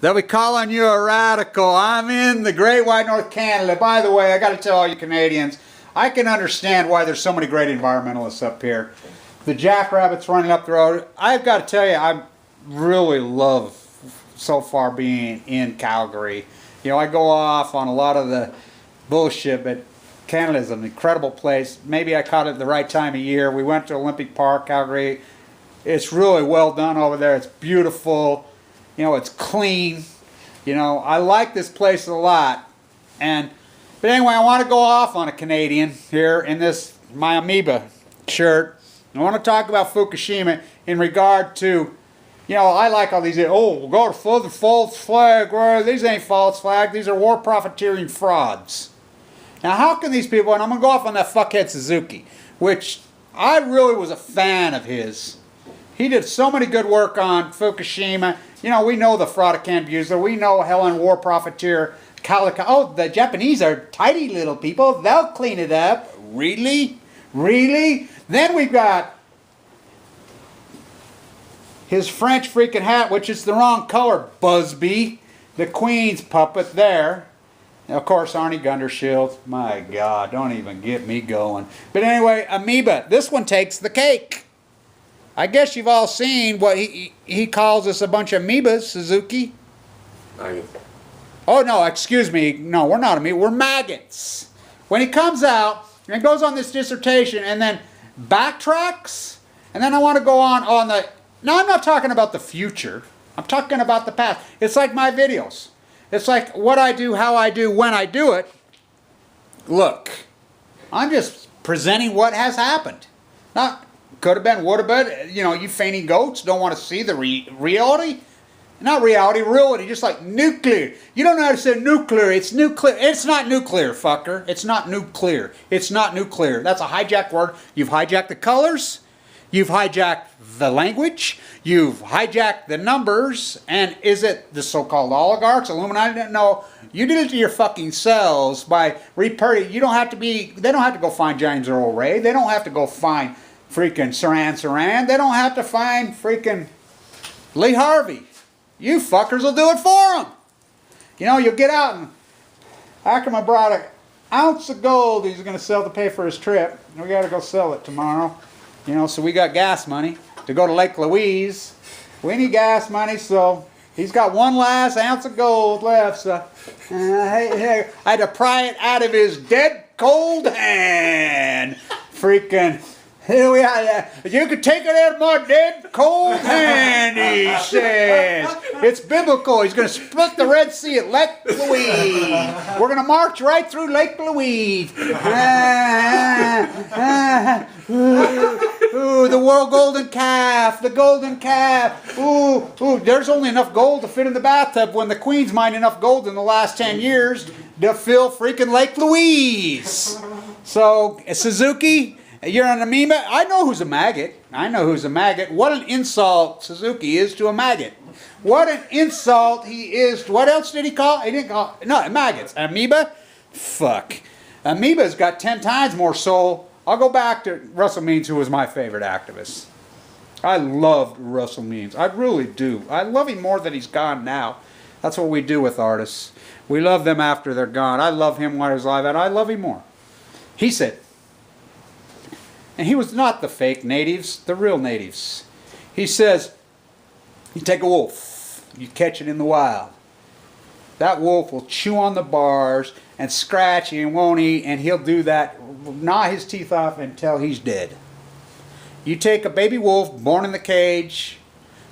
They'll be calling you a radical. I'm in the Great White North Canada. By the way, I got to tell all you Canadians, I can understand why there's so many great environmentalists up here. The jackrabbits running up the road. I've got to tell you, I really love so far being in Calgary. You know, I go off on a lot of the bullshit, but Canada is an incredible place. Maybe I caught it at the right time of year. We went to Olympic Park, Calgary. It's really well done over there. It's beautiful. You know, it's clean. You know, I like this place a lot. But anyway, I want to go off on a Canadian here in this my amoeba shirt. I want to talk about Fukushima in regard to, you know, I like all these, oh, we'll go to the false flag. Well, these ain't false flag. These are war profiteering frauds. Now, how can these people, and I'm going to go off on that fuckhead Suzuki, which I really was a fan of his. He did so many good work on Fukushima. You know, we know the fraudicant abuser. We know Helen war profiteer. Oh, the Japanese are tidy little people. They'll clean it up. Really? Really? Then we've got his French freaking hat, which is the wrong color, Busby. The Queen's puppet there. And of course, Arnie Gundershield. My God, don't even get me going. But anyway, amoeba. This one takes the cake. I guess you've all seen what he calls us a bunch of amoebas, Suzuki. Oh, no, excuse me. No, we're not amoeba. We're maggots. When he comes out and goes on this dissertation and then backtracks, and then I want to go on the... Now, I'm not talking about the future. I'm talking about the past. It's like my videos. It's like what I do, how I do, when I do it. Look, I'm just presenting what has happened. Not... Could have been, would have been. You know, you fainting goats don't want to see the reality. Not reality, just like nuclear. You don't know how to say nuclear. It's nuclear. It's not nuclear, fucker. It's not nuclear. It's not nuclear. That's a hijacked word. You've hijacked the colors. You've hijacked the language. You've hijacked the numbers. And is it the so-called oligarchs, Illuminati? No. You did it to your fucking selves by reperting. You don't have to be, they don't have to go find James Earl Ray. They don't have to go find freaking Saran. They don't have to find freaking Lee Harvey. You fuckers will do it for them. You know, you'll get out and Ackerman brought an ounce of gold he's going to sell to pay for his trip. We got to go sell it tomorrow. You know, so we got gas money to go to Lake Louise. We need gas money, so he's got one last ounce of gold left. So I had to pry it out of his dead cold hand. Freaking... Here we are. You can take it out of my dead cold hand, he says. It's biblical. He's going to split the Red Sea at Lake Louise. We're going to march right through Lake Louise. Ooh, the world golden calf. The golden calf. Ooh, there's only enough gold to fit in the bathtub when the Queen's mined enough gold in the last 10 years to fill freaking Lake Louise. So, Suzuki... You're an amoeba? I know who's a maggot. I know who's a maggot. What an insult Suzuki is to a maggot. What an insult he is. What else did he call? He didn't call... No, maggots. Amoeba? Fuck. Amoeba's got 10 times more soul. I'll go back to Russell Means, who was my favorite activist. I loved Russell Means. I really do. I love him more that he's gone now. That's what we do with artists. We love them after they're gone. I love him while he was alive, and I love him more. He said... And he was not the fake natives, the real natives. He says, you take a wolf, you catch it in the wild. That wolf will chew on the bars and scratch and won't eat, and he'll do that, gnaw his teeth off until he's dead. You take a baby wolf born in the cage,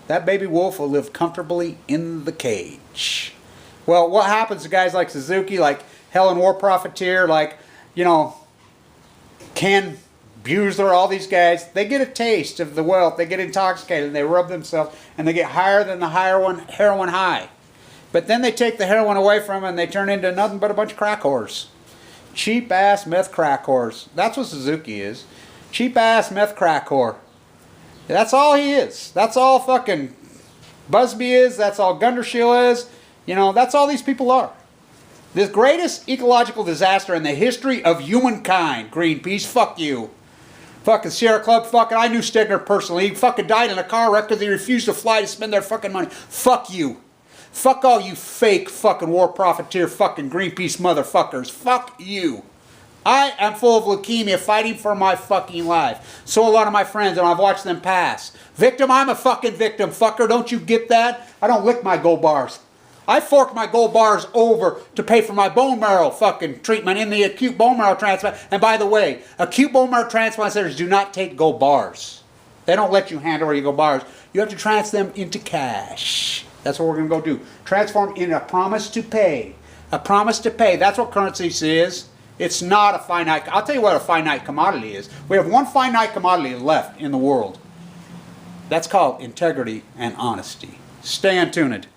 that baby wolf will live comfortably in the cage. Well, what happens to guys like Suzuki, like Helen War Profiteer, like, you know, Ken Buser, all these guys, they get a taste of the wealth, they get intoxicated, and they rub themselves, and they get higher than the heroin high. But then they take the heroin away from them, and they turn into nothing but a bunch of crack whores. Cheap-ass meth crack whores. That's what Suzuki is. Cheap-ass meth crack whore. That's all he is. That's all fucking Busby is. That's all Gundershield is. You know, that's all these people are. The greatest ecological disaster in the history of humankind. Greenpeace, fuck you. Fucking Sierra Club, fucking, I knew Stegner personally. He fucking died in a car wreck because he refused to fly to spend their fucking money. Fuck you. Fuck all you fake fucking war profiteer fucking Greenpeace motherfuckers. Fuck you. I am full of leukemia fighting for my fucking life. So a lot of my friends, and I've watched them pass. Victim, I'm a fucking victim, fucker. Don't you get that? I don't lick my gold bars. I fork my gold bars over to pay for my bone marrow fucking treatment in the acute bone marrow transplant. And by the way, acute bone marrow transplant centers do not take gold bars. They don't let you hand over your gold bars. You have to transfer them into cash. That's what we're going to go do. Transform in a promise to pay. A promise to pay. That's what currency is. It's not a finite. I'll tell you what a finite commodity is. We have one finite commodity left in the world. That's called integrity and honesty. Stay untuned.